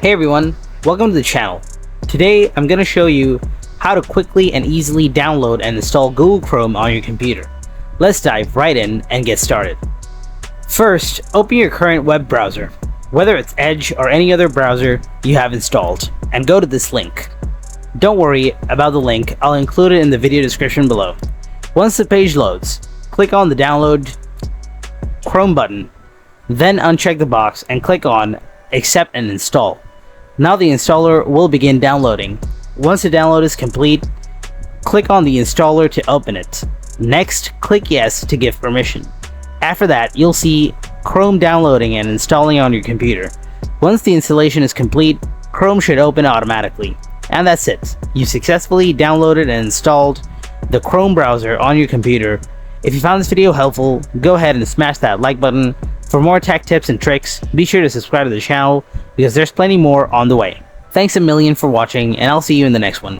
Hey everyone, welcome to the channel. Today I'm going to show you how to quickly and easily download and install Google Chrome on your computer. Let's dive right in and get started. First, open your current web browser, whether it's Edge or any other browser you have installed, and go to this link. Don't worry about the link, I'll include it in the video description below. Once the page loads, click on the Download Chrome button, then uncheck the box and click on Accept and Install. Now the installer will begin downloading. Once the download is complete, click on the installer to open it. Next, click Yes to give permission. After that, you'll see Chrome downloading and installing on your computer. Once the installation is complete, Chrome should open automatically. And that's it. You successfully downloaded and installed the Chrome browser on your computer. If you found this video helpful, go ahead and smash that like button. For more tech tips and tricks, be sure to subscribe to the channel because there's plenty more on the way. Thanks a million for watching, and I'll see you in the next one.